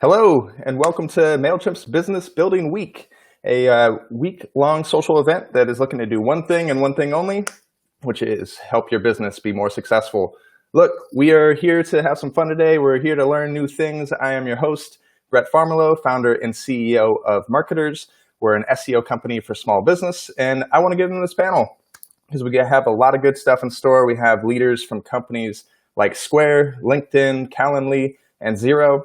Hello, and welcome to Mailchimp's Business Building Week, a week-long social event that is looking to do one thing and one thing only, which is help your business be more successful. Look, we are here to have some fun today. We're here to learn new things. I am your host, Brett Farmelo, founder and CEO of Marketers. We're an SEO company for small business, and I want to get into this panel because we have a lot of good stuff in store. We have leaders from companies like Square, LinkedIn, Calendly, and Xero.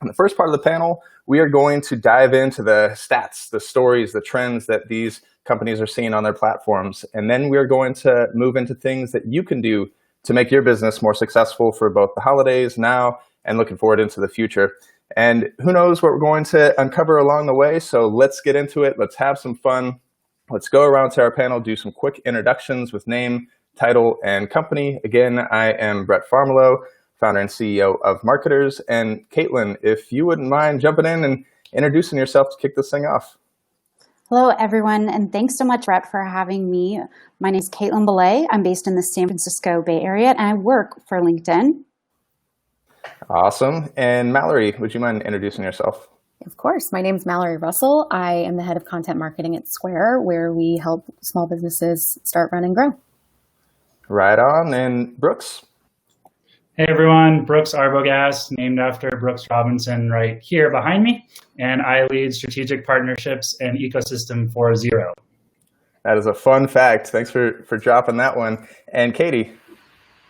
In the first part of the panel, we are going to dive into the stats, the stories, the trends that these companies are seeing on their platforms. And then we're going to move into things that you can do to make your business more successful for both the holidays now and looking forward into the future. And who knows what we're going to uncover along the way. So let's get into it. Let's have some fun. Let's go around to our panel, do some quick introductions with name, title, and company. Again, I am Brett Farmelo, founder and CEO of Marketers. And Caitlin, if you wouldn't mind jumping in and introducing yourself to kick this thing off. Hello, everyone, and thanks so much, Brett, for having me. My name is Caitlin Belay. I'm based in the San Francisco Bay Area, and I work for LinkedIn. Awesome. And Mallory, would you mind introducing yourself? Of course. My name is Mallory Russell. I am the head of content marketing at Square, where we help small businesses start, run, and grow. Right on. And Brooks? Hey everyone, Brooks Arbogast, named after Brooks Robinson right here behind me, and I lead strategic partnerships and ecosystem for Xero. That is a fun fact. Thanks for dropping that one. And Katie?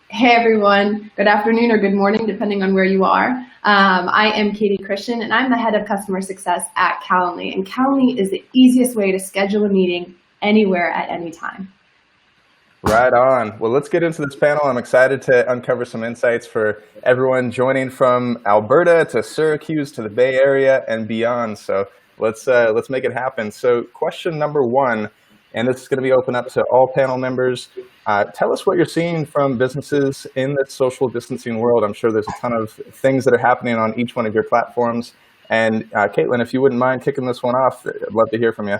Hey everyone, good afternoon or good morning, depending on where you are. I am Katie Christian, and I'm the head of customer success at Calendly. And Calendly is the easiest way to schedule a meeting anywhere at any time. Right on. Well, let's get into this panel. I'm excited to uncover some insights for everyone joining from Alberta to Syracuse to the Bay Area and beyond. So let's make it happen. So question number one, and this is going to be open up to all panel members. Tell us what you're seeing from businesses in the social distancing world. I'm sure there's a ton of things that are happening on each one of your platforms. And Caitlin, if you wouldn't mind kicking this one off, I'd love to hear from you.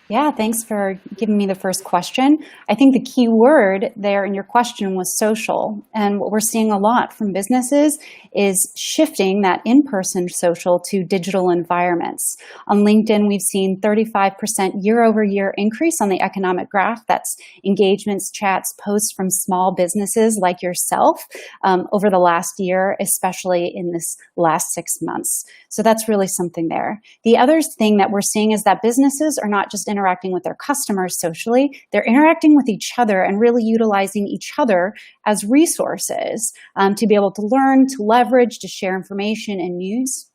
Yeah, thanks for giving me the first question. I think the key word there in your question was social. And what we're seeing a lot from businesses is shifting that in-person social to digital environments. On LinkedIn, we've seen 35% year-over-year increase on the economic graph. That's engagements, chats, posts from small businesses like yourself over the last year, especially in this last 6 months. So that's really something there. The other thing that we're seeing is that businesses are not just interacting with their customers socially, they're interacting with each other and really utilizing each other as resources to be able to learn, to leverage, to share information and news.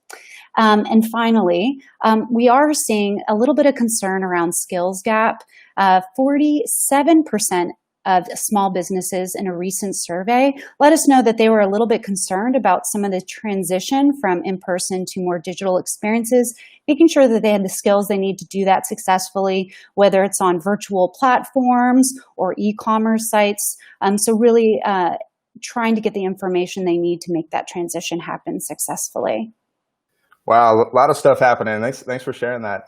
And finally, we are seeing a little bit of concern around skills gap. 47% of small businesses in a recent survey let us know that they were a little bit concerned about some of the transition from in-person to more digital experiences, making sure that they had the skills they need to do that successfully, whether it's on virtual platforms or e-commerce sites. So really trying to get the information they need to make that transition happen successfully. Wow, a lot of stuff happening. Thanks for sharing that.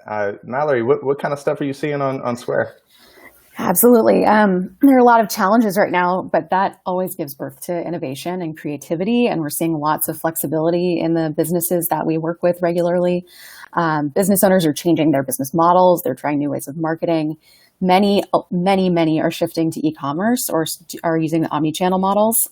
Mallory, what kind of stuff are you seeing on Square? Absolutely. There are a lot of challenges right now, but that always gives birth to innovation and creativity. And we're seeing lots of flexibility in the businesses that we work with regularly. Business owners are changing their business models. They're trying new ways of marketing. Many are shifting to e-commerce or are using the omni-channel models.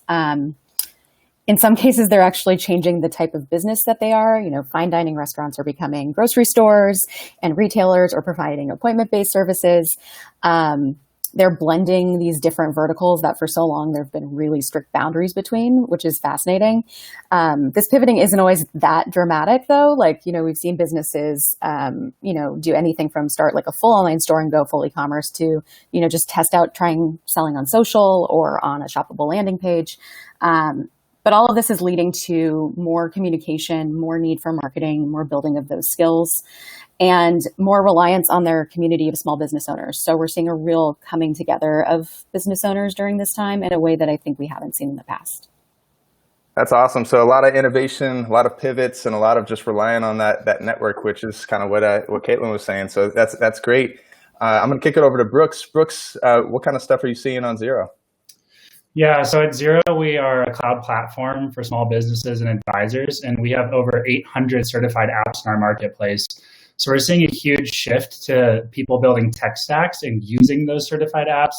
In some cases, they're actually changing the type of business that they are. You know, fine dining restaurants are becoming grocery stores, and retailers are providing appointment-based services. They're blending these different verticals that for so long there have been really strict boundaries between, which is fascinating. This pivoting isn't always that dramatic, though. Like, you know, we've seen businesses, do anything from start like a full online store and go full e-commerce to, just test out trying selling on social or on a shoppable landing page. But all of this is leading to more communication, more need for marketing, more building of those skills, and more reliance on their community of small business owners. So we're seeing a real coming together of business owners during this time in a way that I think we haven't seen in the past. That's awesome. So a lot of innovation, a lot of pivots, and a lot of just relying on that network, which is kind of what Caitlin was saying. So that's great. I'm going to kick it over to Brooks. Brooks, what kind of stuff are you seeing on Xero? Yeah, so at Zero, we are a cloud platform for small businesses and advisors, and we have over 800 certified apps in our marketplace. So we're seeing a huge shift to people building tech stacks and using those certified apps,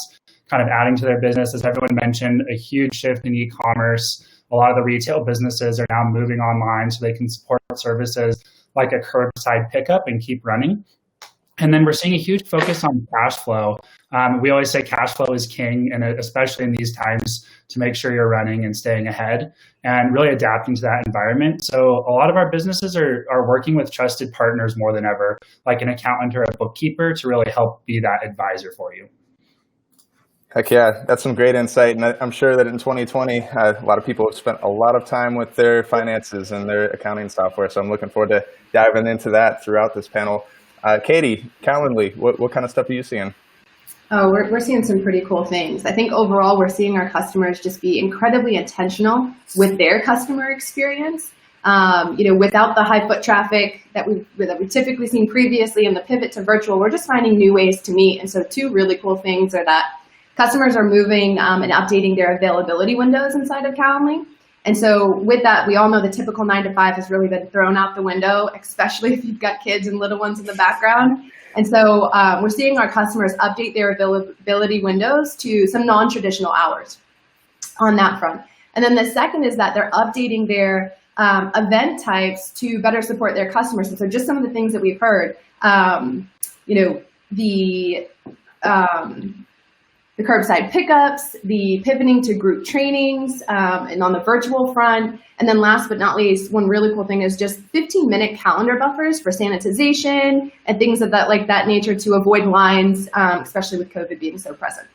kind of adding to their business. As everyone mentioned, a huge shift in e-commerce. A lot of the retail businesses are now moving online so they can support services like a curbside pickup and keep running. And then we're seeing a huge focus on cash flow. We always say cash flow is king, and especially in these times, to make sure you're running and staying ahead and really adapting to that environment. So a lot of our businesses are working with trusted partners more than ever, like an accountant or a bookkeeper, to really help be that advisor for you. Heck yeah, that's some great insight. And I'm sure that in 2020, a lot of people have spent a lot of time with their finances and their accounting software. So I'm looking forward to diving into that throughout this panel. Katie, Calendly, what kind of stuff are you seeing? Oh, we're seeing some pretty cool things. I think overall we're seeing our customers just be incredibly intentional with their customer experience. Without the high foot traffic that we've typically seen previously and the pivot to virtual, we're just finding new ways to meet. And so two really cool things are that customers are moving and updating their availability windows inside of Calendly. And so with that, we all know the typical 9 to 5 has really been thrown out the window, especially if you've got kids and little ones in the background. And so we're seeing our customers update their availability windows to some non-traditional hours on that front. And then the second is that they're updating their event types to better support their customers. And so just some of the things that we've heard, the curbside pickups, the pivoting to group trainings, and on the virtual front. And then last but not least, one really cool thing is just 15-minute calendar buffers for sanitization and things of that nature to avoid lines, especially with COVID being so present.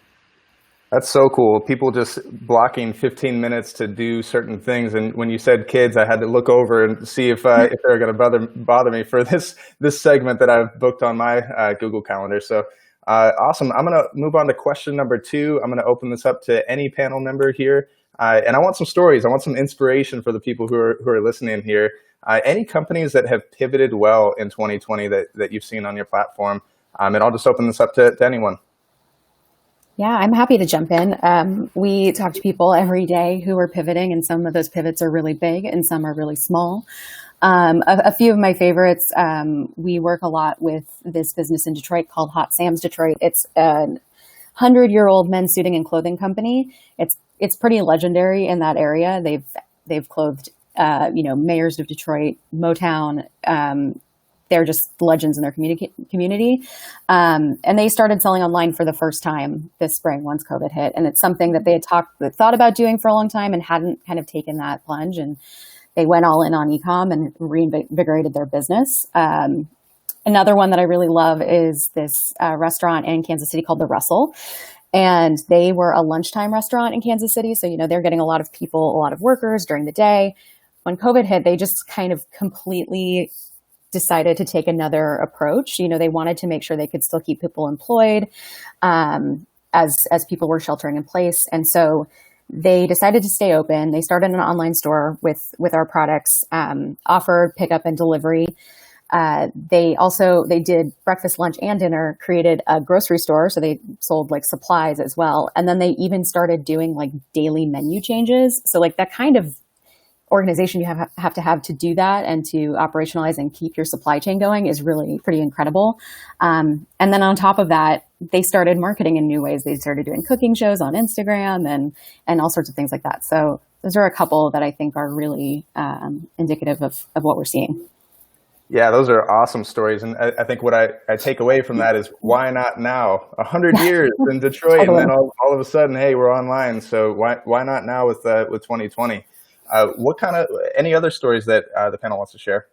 That's so cool. People just blocking 15 minutes to do certain things. And when you said kids, I had to look over and see if they're going to bother me for this segment that I've booked on my Google Calendar. So awesome. I'm going to move on to question number 2. I'm going to open this up to any panel member here. And I want some stories. I want some inspiration for the people who are listening here. Any companies that have pivoted well in 2020 that you've seen on your platform. And I'll just open this up to anyone. Yeah, I'm happy to jump in. We talk to people every day who are pivoting, and some of those pivots are really big and some are really small. A few of my favorites, we work a lot with this business in Detroit called Hot Sam's Detroit. It's a 100-year-old men's suiting and clothing company. It's pretty legendary in that area. They've clothed mayors of Detroit, Motown. They're just legends in their community. And they started selling online for the first time this spring once COVID hit. And it's something that they had thought about doing for a long time and hadn't kind of taken that plunge. And they went all in on e-com and reinvigorated their business. Another one that I really love is this restaurant in Kansas City called The Russell. And they were a lunchtime restaurant in Kansas City. So, they're getting a lot of people, a lot of workers during the day. When COVID hit, they just kind of completely decided to take another approach. They wanted to make sure they could still keep people employed as people were sheltering in place. And so they decided to stay open. They started an online store with our products, offered pickup and delivery. They did breakfast, lunch, and dinner, created a grocery store. So they sold supplies as well. And then they even started doing daily menu changes. So that kind of organization you have to do that and to operationalize and keep your supply chain going is really pretty incredible. And then on top of that, they started marketing in new ways. They started doing cooking shows on Instagram and all sorts of things like that. So those are a couple that I think are really indicative of what we're seeing. Yeah, those are awesome stories. And I think what I take away from that is why not now? 100 years in Detroit, and then all of a sudden, hey, we're online. So why not now with 2020? Any other stories that the panel wants to share?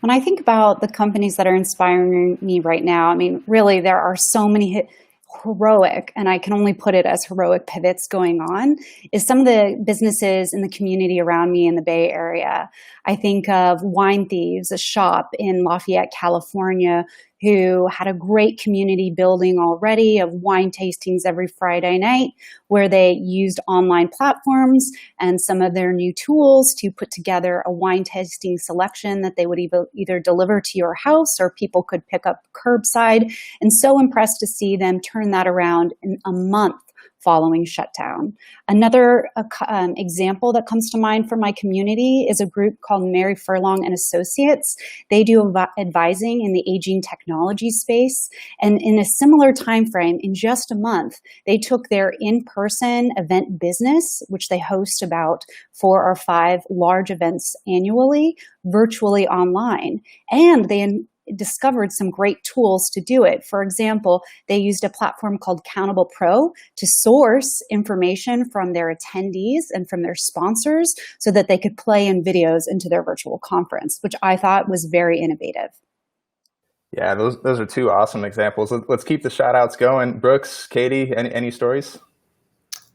When I think about the companies that are inspiring me right now, really, there are so many heroic, and I can only put it as heroic pivots going on, is some of the businesses in the community around me in the Bay Area. I think of Wine Thieves, a shop in Lafayette, California, who had a great community building already of wine tastings every Friday night, where they used online platforms and some of their new tools to put together a wine tasting selection that they would either deliver to your house or people could pick up curbside. And so impressed to see them turn that around in a month following shutdown. Another example that comes to mind for my community is a group called Mary Furlong and Associates. They do advising in the aging technology space. And in a similar time frame, in just a month, they took their in-person event business, which they host about 4 or 5 large events annually, virtually online. And they discovered some great tools to do it. For example, they used a platform called Countable Pro to source information from their attendees and from their sponsors so that they could play in videos into their virtual conference, which I thought was very innovative. Yeah, those are 2 awesome examples. Let's keep the shout outs going. Brooks, Katie, any stories?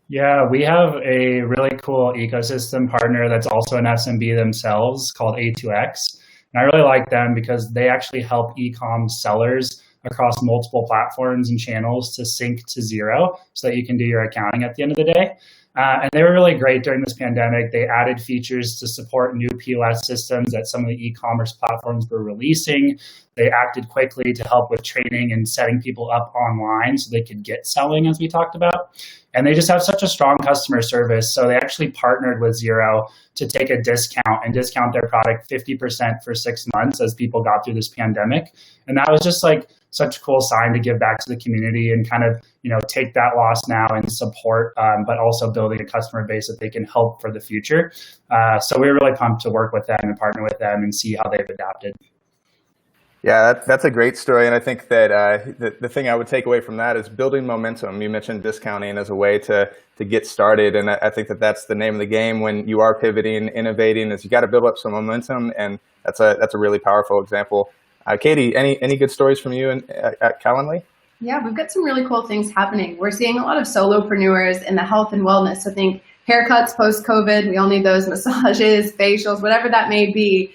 Yeah, we have a really cool ecosystem partner that's also an SMB themselves called A2X. And I really like them because they actually help e-com sellers across multiple platforms and channels to sync to Xero so that you can do your accounting at the end of the day. And they were really great during this pandemic. They added features to support new POS systems that some of the e-commerce platforms were releasing. They acted quickly to help with training and setting people up online so they could get selling, as we talked about. And they just have such a strong customer service. So they actually partnered with Xero to take a discount and discount their product 50% for 6 months as people got through this pandemic. And that was just like such a cool sign to give back to the community and kind of, take that loss now and support, but also building a customer base that they can help for the future. So we're really pumped to work with them and partner with them and see how they've adapted. Yeah, that's a great story. And I think that the thing I would take away from that is building momentum. You mentioned discounting as a way to get started. And I think that that's the name of the game when you are pivoting, innovating, is you got to build up some momentum. And that's a really powerful example. Katie, any good stories from you at Calendly? Yeah, we've got some really cool things happening. We're seeing a lot of solopreneurs in the health and wellness. So think haircuts post-COVID. We all need those, massages, facials, whatever that may be.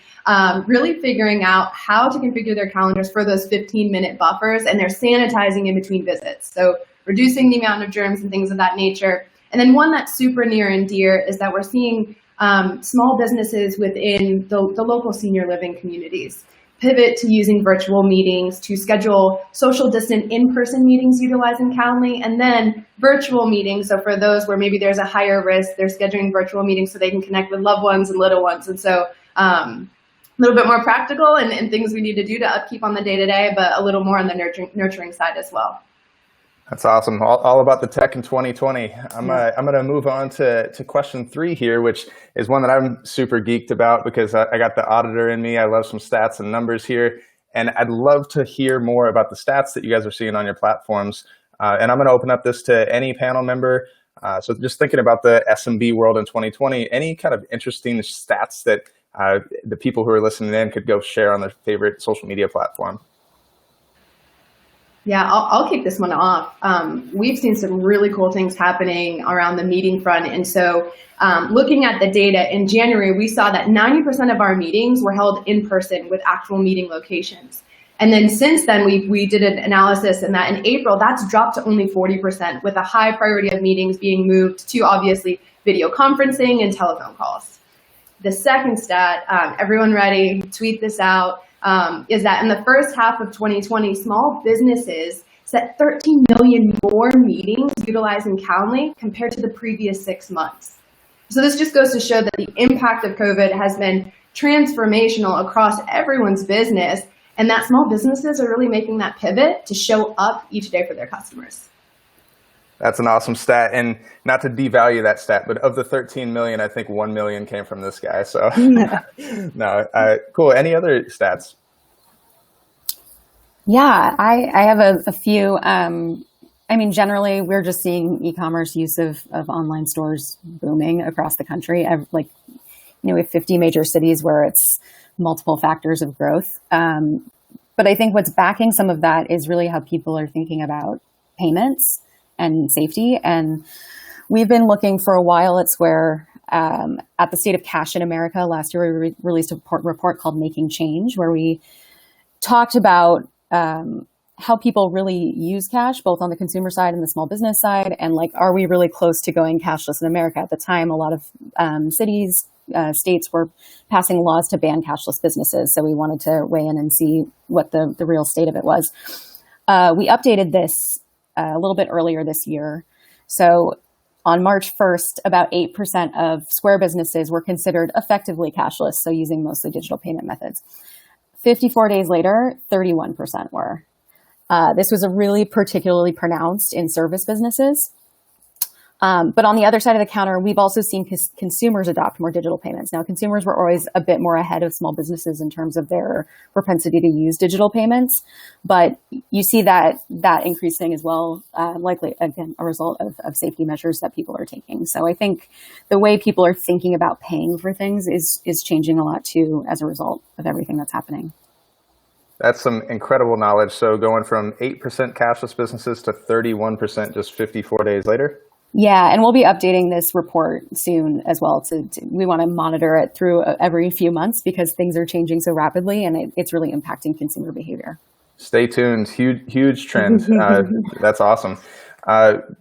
Really figuring out how to configure their calendars for those 15-minute buffers, and they're sanitizing in between visits. So reducing the amount of germs and things of that nature. And then one that's super near and dear is that we're seeing small businesses within the local senior living communities pivot to using virtual meetings to schedule social distant in-person meetings utilizing Calendly, and then virtual meetings. So for those where maybe there's a higher risk, they're scheduling virtual meetings so they can connect with loved ones and little ones. And so a little bit more practical and things we need to do to upkeep on the day-to-day, but a little more on the nurturing side as well. That's awesome. All about the tech in 2020. I'm going to move on to question 3 here, which is one that I'm super geeked about because I got the auditor in me. I love some stats and numbers here. And I'd love to hear more about the stats that you guys are seeing on your platforms. And I'm going to open up this to any panel member. So just thinking about the SMB world in 2020, any kind of interesting stats that the people who are listening in could go share on their favorite social media platform? Yeah, I'll kick this one off. We've seen some really cool things happening around the meeting front. And so looking at the data in January, we saw that 90% of our meetings were held in person with actual meeting locations. And then since then, we did an analysis and that in April, that's dropped to only 40%, with a high priority of meetings being moved to obviously video conferencing and telephone calls. The second stat, everyone ready, tweet this out, is that in the first half of 2020, small businesses set 13 million more meetings utilizing Calendly compared to the previous 6 months. So this just goes to show that the impact of COVID has been transformational across everyone's business, and that small businesses are really making that pivot to show up each day for their customers. That's an awesome stat. And not to devalue that stat, but of the 13 million, I think 1 million came from this guy. So no, cool. Any other stats? Yeah, I have a few. Generally, we're just seeing e-commerce use of online stores booming across the country. We have 50 major cities where it's multiple factors of growth. But I think what's backing some of that is really how people are thinking about payments and safety. And we've been looking for a while at Square at the State of Cash in America. Last year, we released a report called Making Change, where we talked about how people really use cash, both on the consumer side and the small business side. And are we really close to going cashless in America? At the time, a lot of cities, states were passing laws to ban cashless businesses. So we wanted to weigh in and see what the real state of it was. We updated this a little bit earlier this year. So on March 1st, about 8% of Square businesses were considered effectively cashless, so using mostly digital payment methods. 54 days later, 31% were. This was a really particularly pronounced in service businesses. But on the other side of the counter, we've also seen consumers adopt more digital payments. Now, consumers were always a bit more ahead of small businesses in terms of their propensity to use digital payments. But you see that increasing as well, likely, again, a result of safety measures that people are taking. So I think the way people are thinking about paying for things is changing a lot, too, as a result of everything that's happening. That's some incredible knowledge. So going from 8% cashless businesses to 31% just 54 days later? Yeah, and we'll be updating this report soon as well. We want to monitor it through every few months because things are changing so rapidly, and it's really impacting consumer behavior. Stay tuned. Huge trend. That's awesome.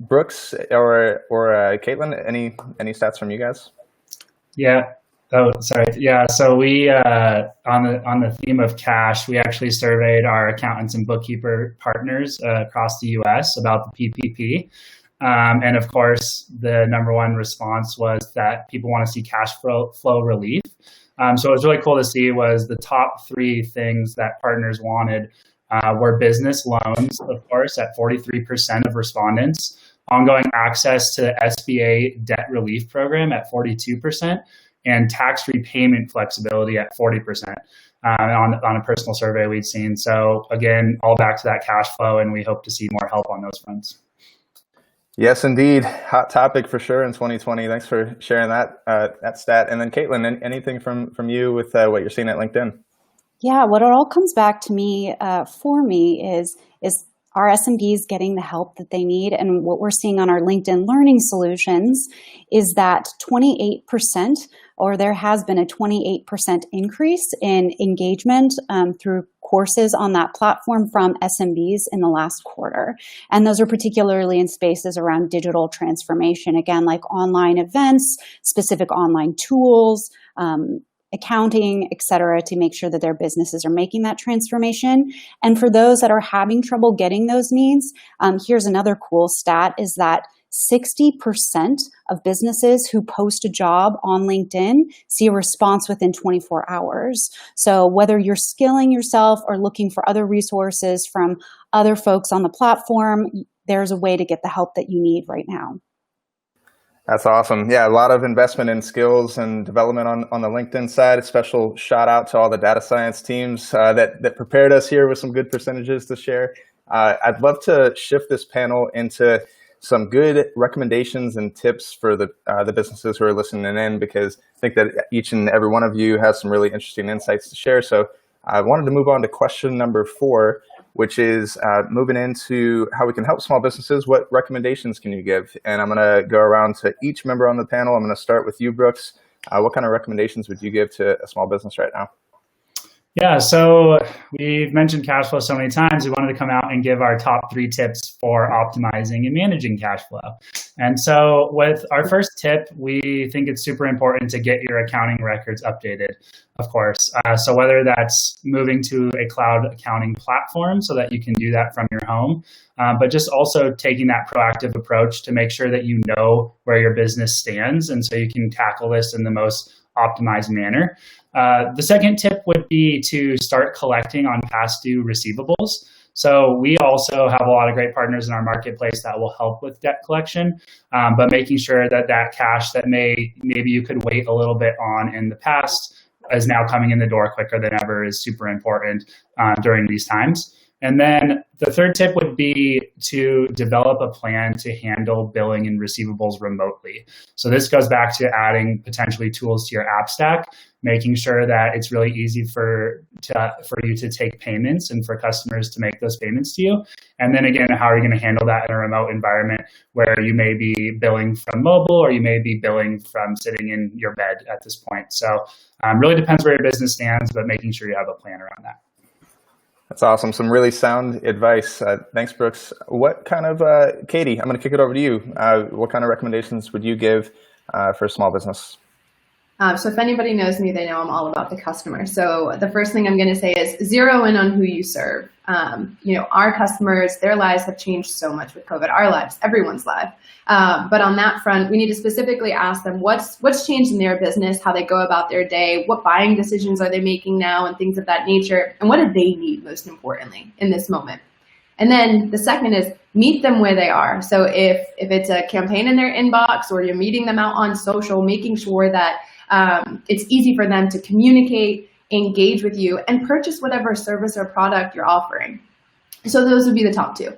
Brooks or Caitlin, any stats from you guys? Yeah. Oh, sorry. Yeah. So we on the theme of cash, we actually surveyed our accountants and bookkeeper partners across the U.S. about the PPP. And of course, the number one response was that people want to see cash flow relief. So it was really cool to see was the top three things that partners wanted were business loans, of course, at 43% of respondents, ongoing access to the SBA debt relief program at 42%, and tax repayment flexibility at 40%. On a personal survey we've seen. So again, all back to that cash flow, and we hope to see more help on those fronts. Yes, indeed. Hot topic for sure in 2020. Thanks for sharing that stat. And then Caitlin, anything from you with what you're seeing at LinkedIn? Yeah, what it all comes back to me for me is our SMBs getting the help that they need. And what we're seeing on our LinkedIn Learning Solutions is that 28%, or there has been a 28% increase in engagement through courses on that platform from SMBs in the last quarter. And those are particularly in spaces around digital transformation, again, like online events, specific online tools, accounting, et cetera, to make sure that their businesses are making that transformation. And for those that are having trouble getting those needs, here's another cool stat is that 60% of businesses who post a job on LinkedIn see a response within 24 hours. So whether you're skilling yourself or looking for other resources from other folks on the platform, there's a way to get the help that you need right now. That's awesome. Yeah, a lot of investment in skills and development on the LinkedIn side. A special shout out to all the data science teams that prepared us here with some good percentages to share. I'd love to shift this panel into some good recommendations and tips for the businesses who are listening in, because I think that each and every one of you has some really interesting insights to share. So I wanted to move on to question number 4, which is moving into how we can help small businesses. What recommendations can you give? And I'm going to go around to each member on the panel. I'm going to start with you, Brooks. What kind of recommendations would you give to a small business right now? Yeah, so we've mentioned cash flow so many times. We wanted to come out and give our top 3 tips for optimizing and managing cash flow. And so with our first tip, we think it's super important to get your accounting records updated, of course. So whether that's moving to a cloud accounting platform so that you can do that from your home, but just also taking that proactive approach to make sure that you know where your business stands, and so you can tackle this in the most optimized manner. The second tip would be to start collecting on past due receivables. So we also have a lot of great partners in our marketplace that will help with debt collection, but making sure that that cash that maybe you could wait a little bit on in the past is now coming in the door quicker than ever is super important during these times. And then the third tip would be to develop a plan to handle billing and receivables remotely. So this goes back to adding potentially tools to your app stack, making sure that it's really easy for you to take payments and for customers to make those payments to you. And then again, how are you going to handle that in a remote environment where you may be billing from mobile or you may be billing from sitting in your bed at this point. So really depends where your business stands, but making sure you have a plan around that. That's awesome. Some really sound advice. Thanks, Brooks. What kind of, Katie, I'm going to kick it over to you. What kind of recommendations would you give for a small business? So if anybody knows me, they know I'm all about the customer. So the first thing I'm going to say is zero in on who you serve. Our customers, their lives have changed so much with COVID. Our lives, everyone's life. But on that front, we need to specifically ask them what's changed in their business, how they go about their day, what buying decisions are they making now, and things of that nature, and what do they need most importantly in this moment. And then the second is meet them where they are. So if it's a campaign in their inbox or you're meeting them out on social, making sure that it's easy for them to communicate, engage with you, and purchase whatever service or product you're offering. So those would be the top two.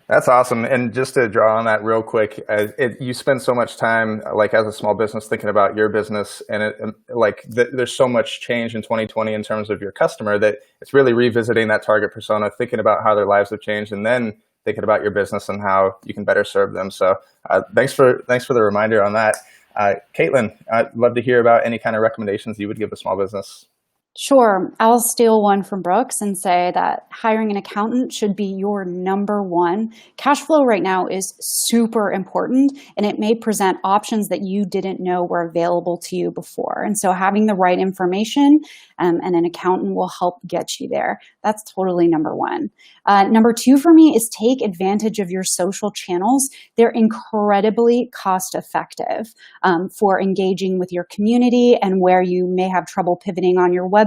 That's awesome. And just to draw on that real quick, you spend so much time, like as a small business, thinking about your business, and there's so much change in 2020 in terms of your customer that it's really revisiting that target persona, thinking about how their lives have changed, and then thinking about your business and how you can better serve them. So thanks for the reminder on that. Caitlin, I'd love to hear about any kind of recommendations you would give a small business. Sure. I'll steal one from Brooks and say that hiring an accountant should be your number one. Cash flow right now is super important, and it may present options that you didn't know were available to you before. And so having the right information and an accountant will help get you there. That's totally number one. Number two for me is take advantage of your social channels. They're incredibly cost effective for engaging with your community, and where you may have trouble pivoting on your website,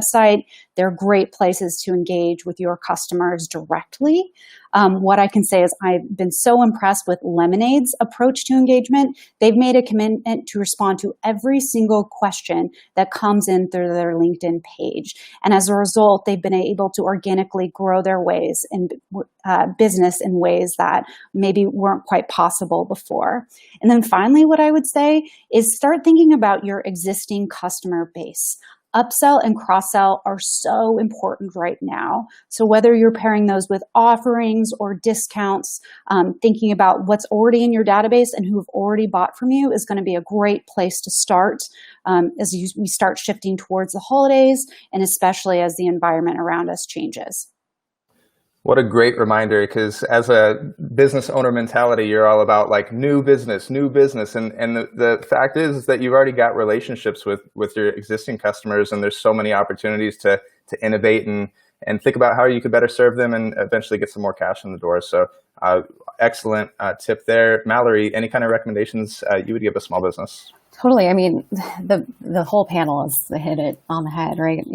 they're great places to engage with your customers directly. What I can say is I've been so impressed with Lemonade's approach to engagement. They've made a commitment to respond to every single question that comes in through their LinkedIn page. And as a result, they've been able to organically grow their ways in business in ways that maybe weren't quite possible before. And then finally, what I would say is start thinking about your existing customer base. Upsell and cross-sell are so important right now. So whether you're pairing those with offerings or discounts, thinking about what's already in your database and who have already bought from you is going to be a great place to start we start shifting towards the holidays, and especially as the environment around us changes. What a great reminder, because as a business owner mentality, you're all about like new business. And the fact is that you've already got relationships with your existing customers, and there's so many opportunities to innovate and think about how you could better serve them and eventually get some more cash in the door. So excellent tip there. Mallory, any kind of recommendations you would give a small business? Totally. I mean, the whole panel is hit it on the head, right?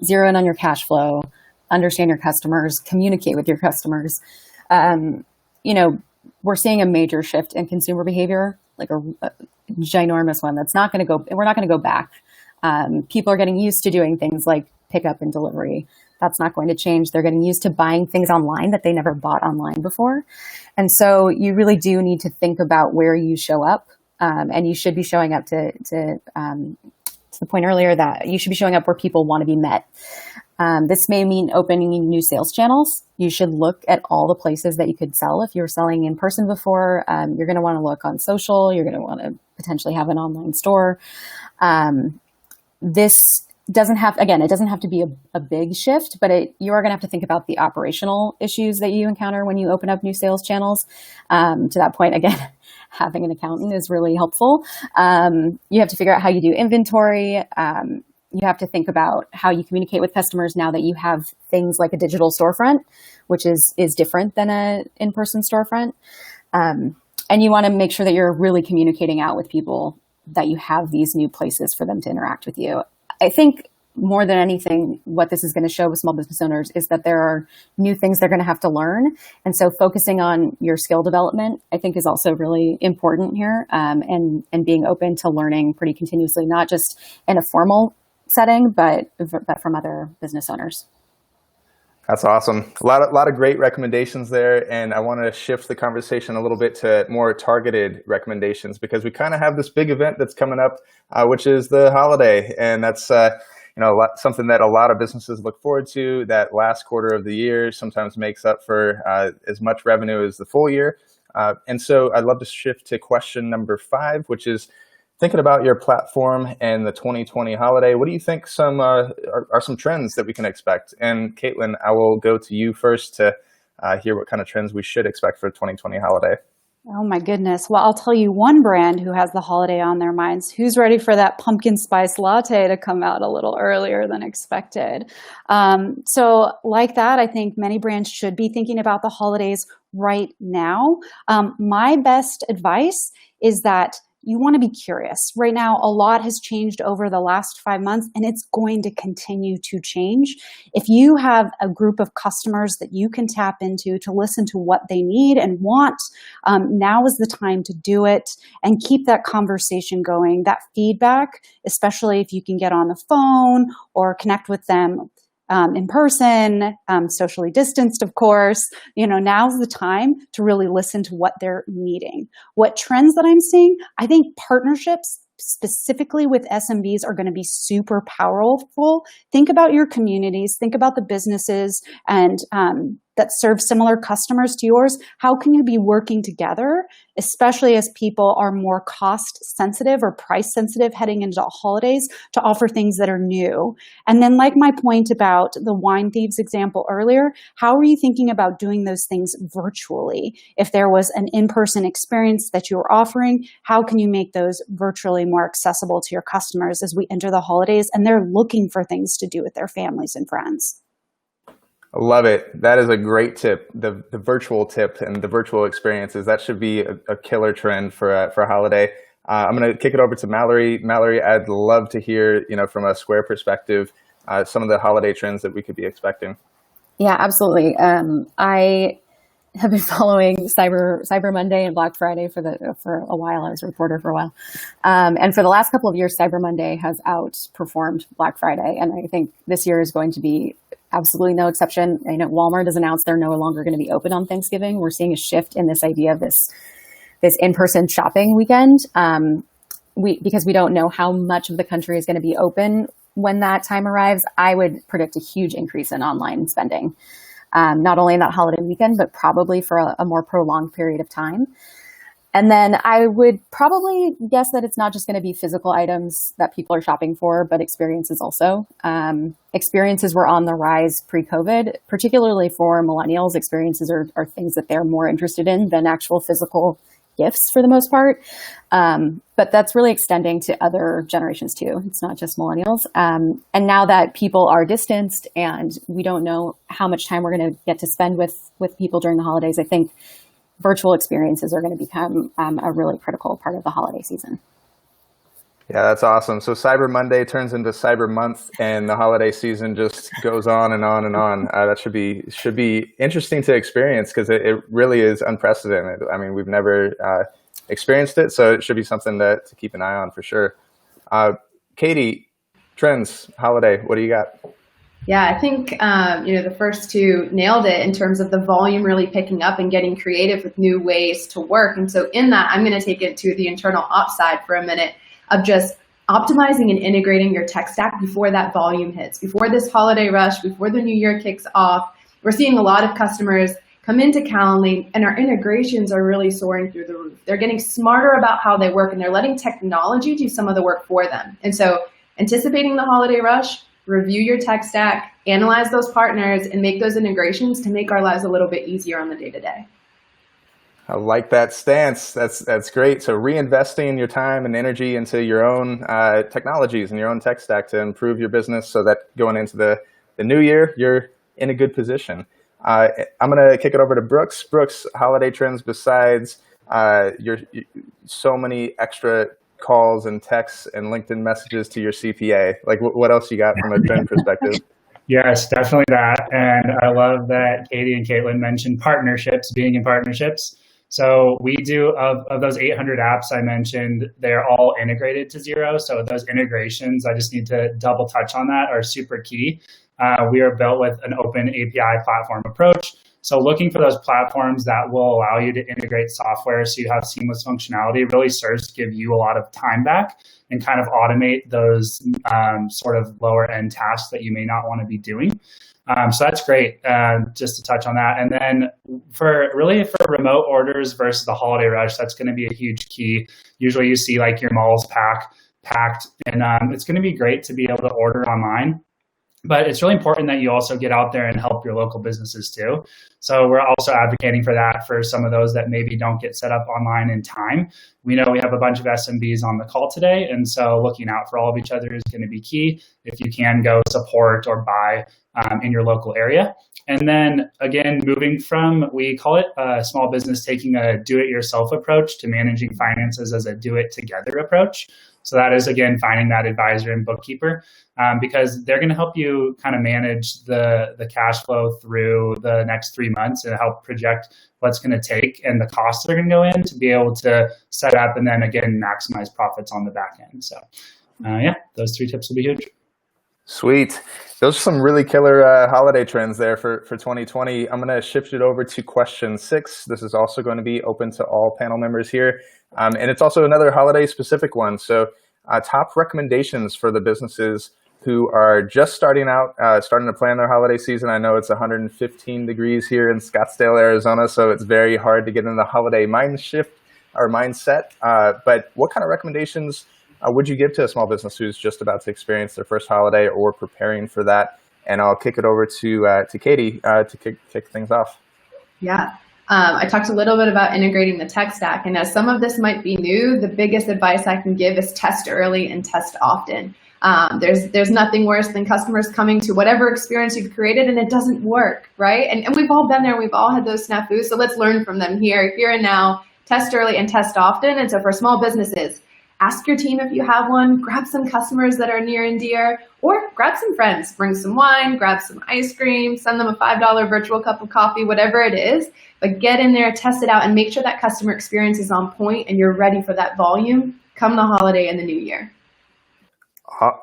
Zero in on your cash flow, understand your customers, communicate with your customers. We're seeing a major shift in consumer behavior, like a ginormous one that's we're not going to go back. People are getting used to doing things like pickup and delivery. That's not going to change. They're getting used to buying things online that they never bought online before. And so you really do need to think about where you show up. And you should be showing up to the point earlier that you should be showing up where people want to be met. This may mean opening new sales channels. You should look at all the places that you could sell. If you were selling in person before, you're going to want to look on social. You're going to want to potentially have an online store. This doesn't have to be a big shift, but you are going to have to think about the operational issues that you encounter when you open up new sales channels. To that point, again, having an accountant is really helpful. You have to figure out how you do inventory. You have to think about how you communicate with customers now that you have things like a digital storefront, which is different than an in-person storefront. And you want to make sure that you're really communicating out with people, that you have these new places for them to interact with you. I think more than anything, what this is going to show with small business owners is that there are new things they're going to have to learn. And so focusing on your skill development, I think, is also really important here, and being open to learning pretty continuously, not just in a formal setting, but from other business owners. That's awesome. A lot of great recommendations there. And I want to shift the conversation a little bit to more targeted recommendations, because we kind of have this big event that's coming up, which is the holiday. And that's something that a lot of businesses look forward to. That last quarter of the year sometimes makes up for as much revenue as the full year. And so I'd love to shift to question number 5, which is thinking about your platform and the 2020 holiday. What do you think are some trends that we can expect? And Caitlin, I will go to you first to hear what kind of trends we should expect for the 2020 holiday. Oh my goodness. Well, I'll tell you one brand who has the holiday on their minds. Who's ready for that pumpkin spice latte to come out a little earlier than expected? So like that, I think many brands should be thinking about the holidays right now. My best advice is that you want to be curious. Right now, a lot has changed over the last 5 months, and it's going to continue to change. If you have a group of customers that you can tap into to listen to what they need and want, now is the time to do it and keep that conversation going. That feedback, especially if you can get on the phone or connect with them in person, socially distanced, of course, now's the time to really listen to what they're needing. What trends that I'm seeing, I think partnerships specifically with SMBs are going to be super powerful. Think about your communities, think about the businesses and that serve similar customers to yours. How can you be working together, especially as people are more cost sensitive or price sensitive heading into holidays, to offer things that are new? And then, like my point about the wine thieves example earlier, how are you thinking about doing those things virtually? If there was an in-person experience that you were offering, how can you make those virtually more accessible to your customers as we enter the holidays and they're looking for things to do with their families and friends? I love it. That is a great tip. The virtual tip and the virtual experiences, that should be a killer trend for a holiday. I'm going to kick it over to Mallory. Mallory, I'd love to hear, from a Square perspective, some of the holiday trends that we could be expecting. Yeah, absolutely. I have been following Cyber Monday and Black Friday for a while. I was a reporter for a while. And for the last couple of years, Cyber Monday has outperformed Black Friday. And I think this year is going to be absolutely no exception. I know Walmart has announced they're no longer going to be open on Thanksgiving. We're seeing a shift in this idea of this in-person shopping weekend. Because we don't know how much of the country is going to be open when that time arrives. I would predict a huge increase in online spending, not only in that holiday weekend, but probably for a more prolonged period of time. And then I would probably guess that it's not just going to be physical items that people are shopping for, but experiences also. Experiences were on the rise pre-COVID, particularly for millennials. Experiences are things that they're more interested in than actual physical gifts for the most part. But that's really extending to other generations too. It's not just millennials. And now that people are distanced and we don't know how much time we're going to get to spend with people during the holidays, I think virtual experiences are going to become a really critical part of the holiday season. Yeah, that's awesome. So Cyber Monday turns into Cyber Month, and the holiday season just goes on and on and on. That should be interesting to experience because it really is unprecedented. I mean, we've never experienced it, so it should be something to keep an eye on for sure. Katie, trends, holiday, what do you got? Yeah, I think, the first two nailed it in terms of the volume really picking up and getting creative with new ways to work. And so in that, I'm going to take it to the internal ops side for a minute of just optimizing and integrating your tech stack before that volume hits, before this holiday rush, before the new year kicks off. We're seeing a lot of customers come into Calendly and our integrations are really soaring through the roof. They're getting smarter about how they work and they're letting technology do some of the work for them. And so anticipating the holiday rush, review your tech stack, analyze those partners, and make those integrations to make our lives a little bit easier on the day-to-day. I like that stance. That's great. So reinvesting your time and energy into your own technologies and your own tech stack to improve your business so that going into the new year, you're in a good position. I'm going to kick it over to Brooks. Brooks, holiday trends besides your so many extra calls and texts and LinkedIn messages to your CPA. Like what else you got from a trend perspective? Yes, definitely that. And I love that Katie and Caitlin mentioned partnerships, being in partnerships. So we do, of those 800 apps I mentioned, they're all integrated to Xero. So those integrations, I just need to double touch on that, are super key. We are built with an open API platform approach. So looking for those platforms that will allow you to integrate software so you have seamless functionality really serves to give you a lot of time back and kind of automate those sort of lower end tasks that you may not want to be doing. So that's great, just to touch on that. And then for remote orders versus the holiday rush, that's going to be a huge key. Usually you see like your malls packed, and it's going to be great to be able to order online. But it's really important that you also get out there and help your local businesses too. So we're also advocating for that for some of those that maybe don't get set up online in time. We know we have a bunch of SMBs on the call today, and so looking out for all of each other is going to be key. If you can go support or buy in your local area. And then again, moving from, we call it a small business taking a do-it-yourself approach to managing finances as a do-it-together approach. So that is, again, finding that advisor and bookkeeper because they're going to help you kind of manage the cash flow through the next 3 months and help project what's going to take and the costs that are going to go in to be able to set up and then, again, maximize profits on the back end. So, yeah, those 3 tips will be huge. Sweet. Those are some really killer holiday trends there for 2020. I'm going to shift it over to question 6. This is also going to be open to all panel members here. And it's also another holiday specific one. So top recommendations for the businesses who are just starting out, starting to plan their holiday season. I know it's 115 degrees here in Scottsdale, Arizona, so it's very hard to get in the holiday mindset. But what kind of recommendations would you give to a small business who's just about to experience their first holiday or preparing for that? And I'll kick it over to Katie to kick things off. Yeah. I talked a little bit about integrating the tech stack, and as some of this might be new, the biggest advice I can give is test early and test often. There's nothing worse than customers coming to whatever experience you've created and it doesn't work, right? And we've all been there, we've all had those snafus, so let's learn from them here and now. Test early and test often. And so for small businesses, ask your team if you have one, grab some customers that are near and dear, or grab some friends, bring some wine, grab some ice cream, send them a $5 virtual cup of coffee, whatever it is, but get in there, test it out, and make sure that customer experience is on point and you're ready for that volume come the holiday and the new year.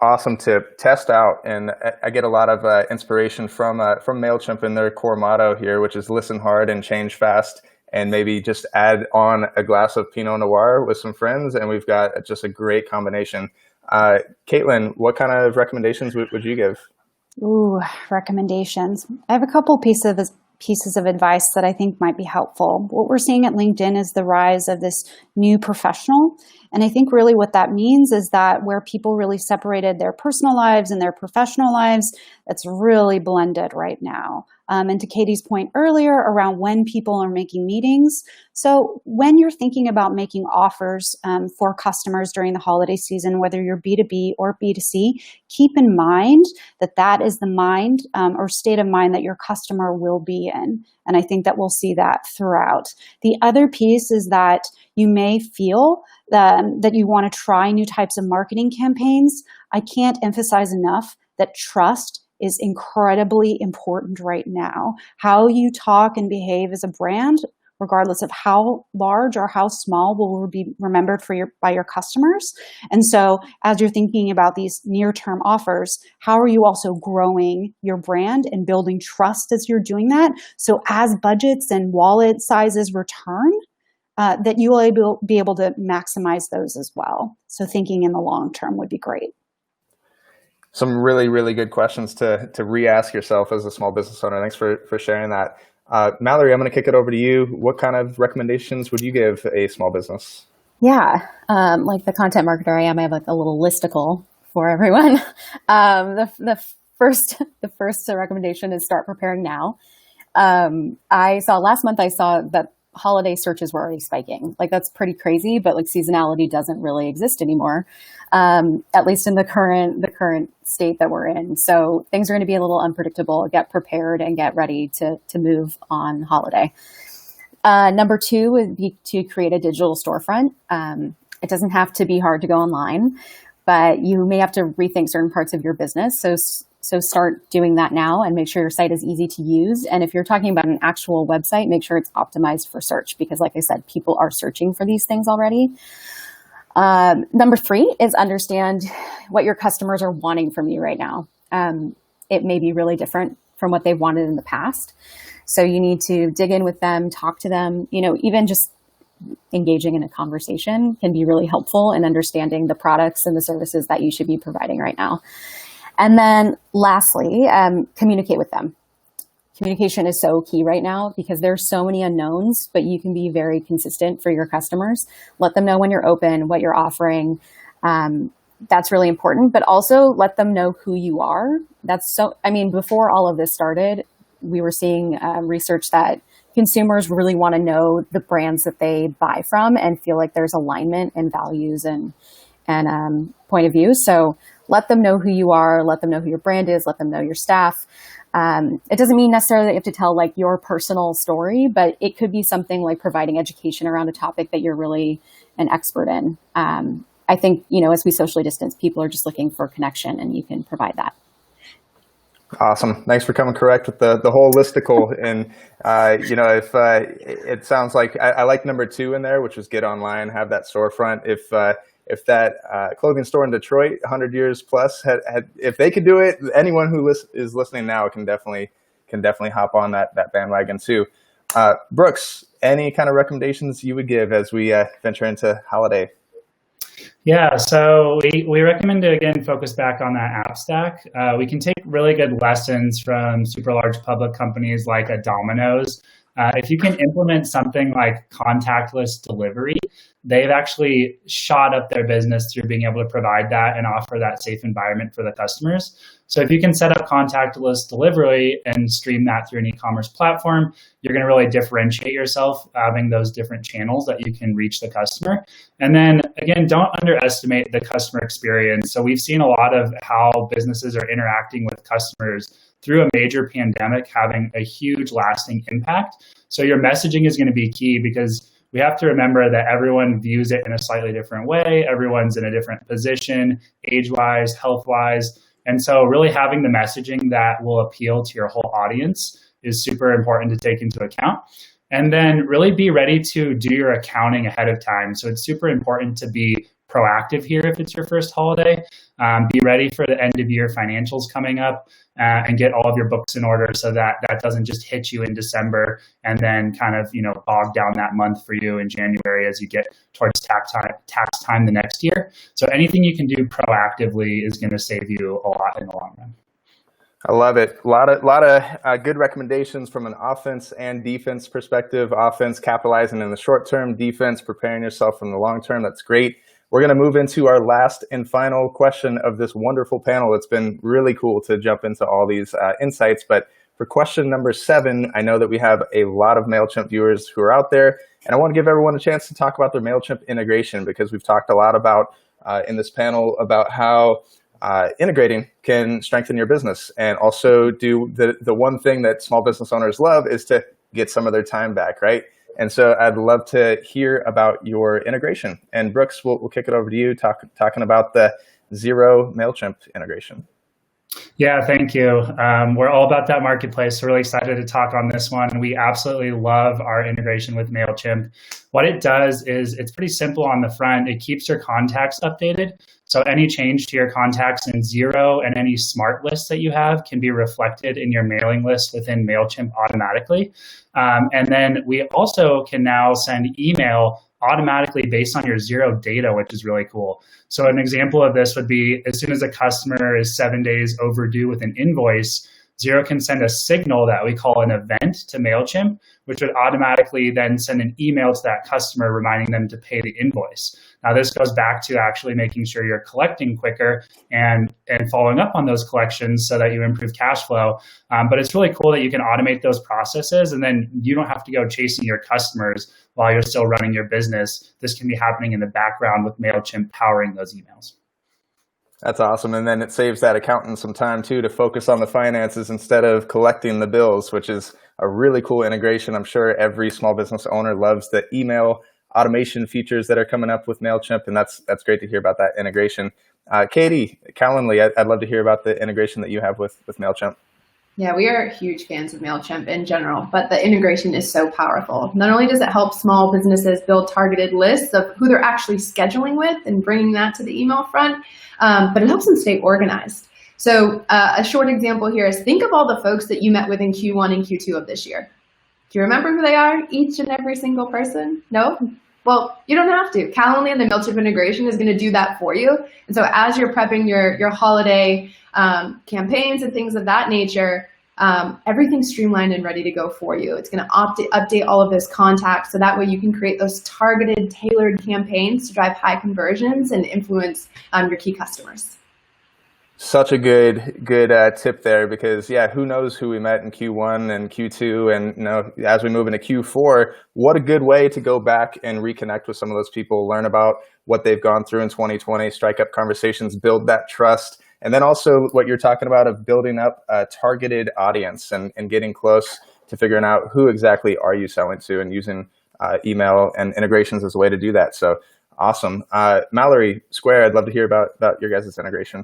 Awesome tip. Test out. And I get a lot of inspiration from Mailchimp and their core motto here, which is listen hard and change fast. And maybe just add on a glass of Pinot Noir with some friends, and we've got just a great combination. Caitlin, what kind of recommendations would you give? Ooh, recommendations. I have a couple pieces of advice that I think might be helpful. What we're seeing at LinkedIn is the rise of this new professional. And I think really what that means is that where people really separated their personal lives and their professional lives, that's really blended right now. And to Katie's point earlier around when people are making meetings. So when you're thinking about making offers for customers during the holiday season, whether you're B2B or B2C, keep in mind that that is the mind or state of mind that your customer will be in. And I think that we'll see that throughout. The other piece is that you may feel that you want to try new types of marketing campaigns. I can't emphasize enough that trust is incredibly important right now. How you talk and behave as a brand, regardless of how large or how small, will be remembered by your customers. And so as you're thinking about these near-term offers, how are you also growing your brand and building trust as you're doing that? So as budgets and wallet sizes return, that you will be able to maximize those as well. So thinking in the long term would be great. Some really, really good questions to re-ask yourself as a small business owner. Thanks for sharing that. Mallory, I'm going to kick it over to you. What kind of recommendations would you give a small business? Yeah, like the content marketer I am, I have like a little listicle for everyone. The first recommendation is start preparing now. Last month I saw that holiday searches were already spiking. Like that's pretty crazy, but like seasonality doesn't really exist anymore, at least in the current state that we're in. So things are going to be a little unpredictable. Get prepared and get ready to move on holiday. Number 2 would be to create a digital storefront. It doesn't have to be hard to go online, but you may have to rethink certain parts of your business. So start doing that now and make sure your site is easy to use. And if you're talking about an actual website, make sure it's optimized for search because like I said, people are searching for these things already. Number 3 is understand what your customers are wanting from you right now. It may be really different from what they've wanted in the past. So you need to dig in with them, talk to them, even just engaging in a conversation can be really helpful in understanding the products and the services that you should be providing right now. And then lastly, communicate with them. Communication is so key right now because there's so many unknowns, but you can be very consistent for your customers. Let them know when you're open, what you're offering. That's really important, but also let them know who you are. Before all of this started, we were seeing research that consumers really want to know the brands that they buy from and feel like there's alignment in values and point of view. So let them know who you are, let them know who your brand is, let them know your staff. It doesn't mean necessarily that you have to tell like your personal story, but it could be something like providing education around a topic that you're really an expert in. I think, as we socially distance, people are just looking for connection, and you can provide that. Awesome. Thanks for coming correct with the holistical. And, if it sounds like I like number 2 in there, which is get online, have that storefront. If that clothing store in Detroit, 100 years plus, if they could do it, anyone who is listening now can definitely hop on that bandwagon too. Brooks, any kind of recommendations you would give as we venture into holiday? Yeah, so we recommend to, again, focus back on that app stack. We can take really good lessons from super large public companies like a Domino's. If you can implement something like contactless delivery, they've actually shot up their business through being able to provide that and offer that safe environment for the customers. So if you can set up contactless delivery and stream that through an e-commerce platform, you're going to really differentiate yourself having those different channels that you can reach the customer. And then again, don't underestimate the customer experience. So we've seen a lot of how businesses are interacting with customers through a major pandemic having a huge lasting impact. So your messaging is going to be key, because we have to remember that everyone views it in a slightly different way. Everyone's in a different position, age-wise, health-wise. And so really having the messaging that will appeal to your whole audience is super important to take into account. And then really be ready to do your accounting ahead of time. So it's super important to be proactive here if it's your first holiday. Be ready for the end of year financials coming up and get all of your books in order so that doesn't just hit you in December and then kind of, bog down that month for you in January as you get towards tax time the next year. So anything you can do proactively is going to save you a lot in the long run. I love it. A lot of good recommendations from an offense and defense perspective. Offense, capitalizing in the short term. Defense, preparing yourself from the long term. That's great. We're going to move into our last and final question of this wonderful panel. It's been really cool to jump into all these insights. But for question number 7, I know that we have a lot of Mailchimp viewers who are out there, and I want to give everyone a chance to talk about their Mailchimp integration, because we've talked a lot about in this panel about how integrating can strengthen your business, and also do the one thing that small business owners love is to get some of their time back, right? And so I'd love to hear about your integration. And Brooks, we'll kick it over to you, talking about the Xero Mailchimp integration. Yeah, thank you. We're all about that marketplace, so really excited to talk on this one. We absolutely love our integration with Mailchimp. What it does is it's pretty simple on the front. It keeps your contacts updated. So any change to your contacts in Xero and any smart lists that you have can be reflected in your mailing list within Mailchimp automatically. And then we also can now send email automatically based on your Xero data, which is really cool. So an example of this would be, as soon as a customer is 7 days overdue with an invoice, Xero can send a signal that we call an event to Mailchimp, which would automatically then send an email to that customer reminding them to pay the invoice. Now, this goes back to actually making sure you're collecting quicker and following up on those collections so that you improve cash flow. But it's really cool that you can automate those processes, and then you don't have to go chasing your customers while you're still running your business. This can be happening in the background with Mailchimp powering those emails. That's awesome. And then it saves that accountant some time too to focus on the finances instead of collecting the bills, which is a really cool integration. I'm sure every small business owner loves the email automation features that are coming up with Mailchimp, and that's great to hear about that integration. Katie, Calendly, I'd love to hear about the integration that you have with Mailchimp. Yeah, we are huge fans of Mailchimp in general, but the integration is so powerful. Not only does it help small businesses build targeted lists of who they're actually scheduling with and bringing that to the email front, but it helps them stay organized. So a short example here is, think of all the folks that you met with in Q1 and Q2 of this year. Do you remember who they are, each and every single person? No? Well, you don't have to. Calendly and the Mailchimp integration is going to do that for you. And so as you're prepping your holiday campaigns and things of that nature, everything's streamlined and ready to go for you. It's going to update all of those contacts so that way you can create those targeted, tailored campaigns to drive high conversions and influence your key customers. Such a good tip there, because who knows who we met in Q1 and Q2, and as we move into Q4, what a good way to go back and reconnect with some of those people, learn about what they've gone through in 2020, strike up conversations, build that trust. And then also what you're talking about of building up a targeted audience and getting close to figuring out who exactly are you selling to, and using email and integrations as a way to do that. So awesome. Mallory, Square, I'd love to hear about your guys' integration.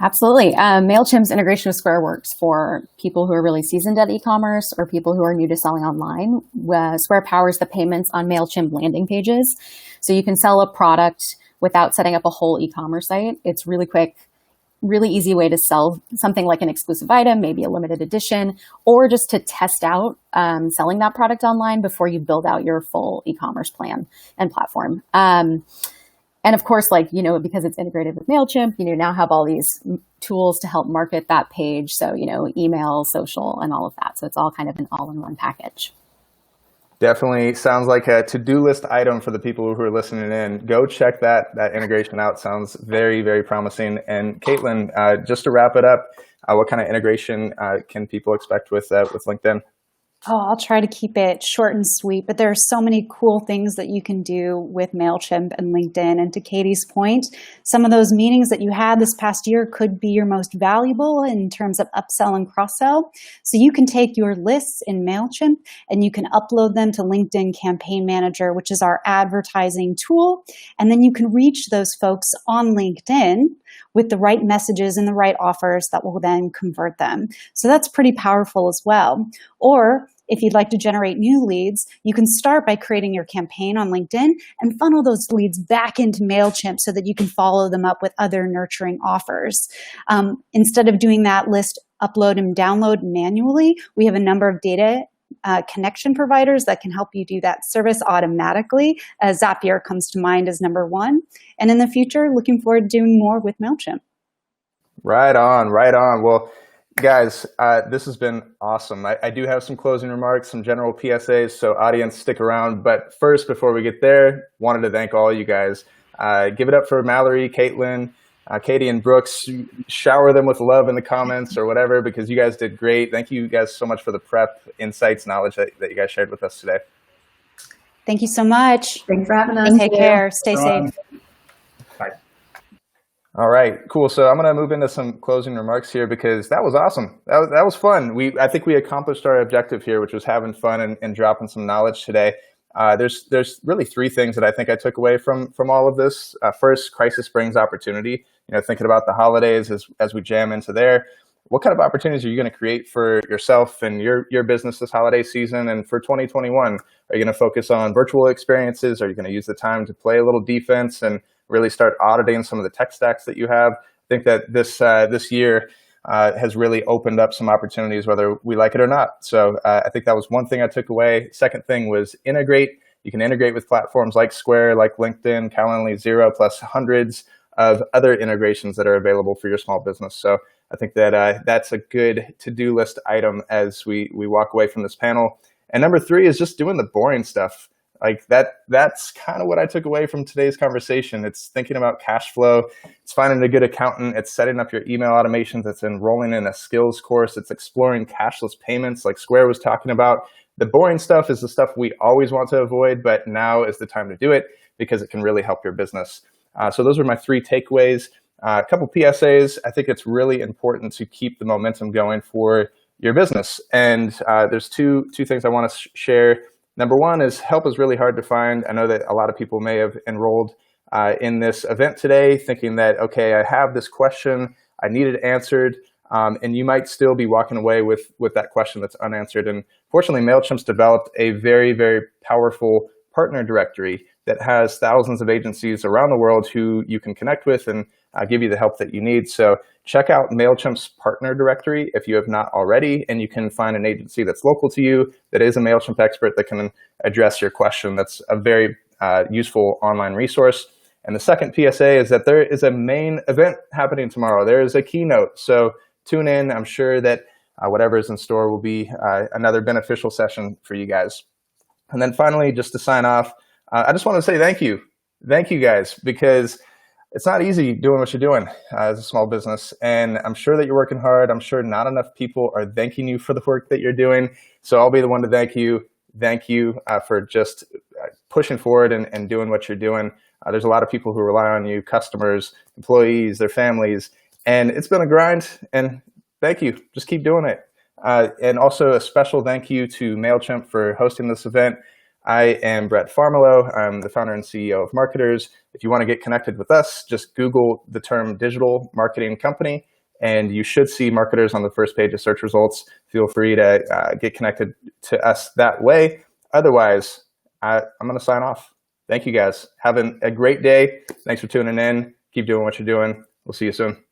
Absolutely. Mailchimp's integration with Square works for people who are really seasoned at e-commerce or people who are new to selling online. Square powers the payments on Mailchimp landing pages. So you can sell a product without setting up a whole e-commerce site. It's really quick, really easy way to sell something like an exclusive item, maybe a limited edition, or just to test out selling that product online before you build out your full e-commerce plan and platform. And of course, because it's integrated with Mailchimp, now have all these tools to help market that page. So, email, social, and all of that. So it's all kind of an all-in-one package. Definitely sounds like a to-do list item for the people who are listening in. Go check that integration out. Sounds very, very promising. And Caitlin, just to wrap it up, what kind of integration can people expect with LinkedIn? Oh, I'll try to keep it short and sweet, but there are so many cool things that you can do with Mailchimp and LinkedIn. And to Katie's point, some of those meetings that you had this past year could be your most valuable in terms of upsell and cross-sell. So you can take your lists in Mailchimp and you can upload them to LinkedIn Campaign Manager, which is our advertising tool. And then you can reach those folks on LinkedIn with the right messages and the right offers that will then convert them. So that's pretty powerful as well. Or if you'd like to generate new leads, you can start by creating your campaign on LinkedIn and funnel those leads back into Mailchimp so that you can follow them up with other nurturing offers. Instead of doing that list upload and download manually, we have a number of data connection providers that can help you do that service automatically. Zapier comes to mind as number one. And in the future, looking forward to doing more with Mailchimp. Right on, right on. Well, guys, this has been awesome. I do have some closing remarks, some general PSAs, so audience, stick around. But first, before we get there, wanted to thank all you guys. Give it up for Mallory, Caitlin, Katie, and Brooks. Shower them with love in the comments or whatever, because you guys did great. Thank you guys so much for the prep, insights, knowledge that you guys shared with us today. Thank you so much. Thanks for having us. Take care. Stay safe. Bye. All right, cool. So I'm going to move into some closing remarks here, because that was awesome. That was fun. I think we accomplished our objective here, which was having fun and dropping some knowledge today. There's really three things that I think I took away from all of this. First, crisis brings opportunity. Thinking about the holidays as we jam into there, what kind of opportunities are you going to create for yourself and your business this holiday season and for 2021? Are you going to focus on virtual experiences? Are you going to use the time to play a little defense and really start auditing some of the tech stacks that you have? I think that this year has really opened up some opportunities, whether we like it or not. So I think that was one thing I took away. Second thing was integrate. You can integrate with platforms like Square, like LinkedIn, Calendly, Xero, plus hundreds of other integrations that are available for your small business. So I think that that's a good to-do list item as we walk away from this panel. And number three is just doing the boring stuff. Like that's kind of what I took away from today's conversation. It's thinking about cash flow. It's finding a good accountant. It's setting up your email automations. It's enrolling in a skills course. It's exploring cashless payments like Square was talking about. The boring stuff is the stuff we always want to avoid, but now is the time to do it because it can really help your business. So those are my three takeaways. A couple PSAs. I think it's really important to keep the momentum going for your business. And there's two things I want to share. Number one is help is really hard to find. I know that a lot of people may have enrolled in this event today thinking that, okay, I have this question, I need it answered, and you might still be walking away with that question that's unanswered. And fortunately, Mailchimp's developed a very, very powerful partner directory that has thousands of agencies around the world who you can connect with and give you the help that you need. So check out Mailchimp's partner directory if you have not already, and you can find an agency that's local to you that is a Mailchimp expert that can address your question. That's a very useful online resource. And the second PSA is that there is a main event happening tomorrow. There is a keynote. So tune in. I'm sure that whatever is in store will be another beneficial session for you guys. And then finally, just to sign off, I just want to say thank you. Thank you guys, because it's not easy doing what you're doing as a small business. And I'm sure that you're working hard. I'm sure not enough people are thanking you for the work that you're doing. So I'll be the one to thank you. Thank you for just pushing forward and doing what you're doing. There's a lot of people who rely on you, customers, employees, their families. And it's been a grind. And thank you. Just keep doing it. And also a special thank you to Mailchimp for hosting this event. I am Brett Farmelo. I'm the founder and CEO of Marketers. If you want to get connected with us, just Google the term digital marketing company, and you should see Marketers on the first page of search results. Feel free to get connected to us that way. Otherwise, I'm going to sign off. Thank you guys. Have a great day. Thanks for tuning in. Keep doing what you're doing. We'll see you soon.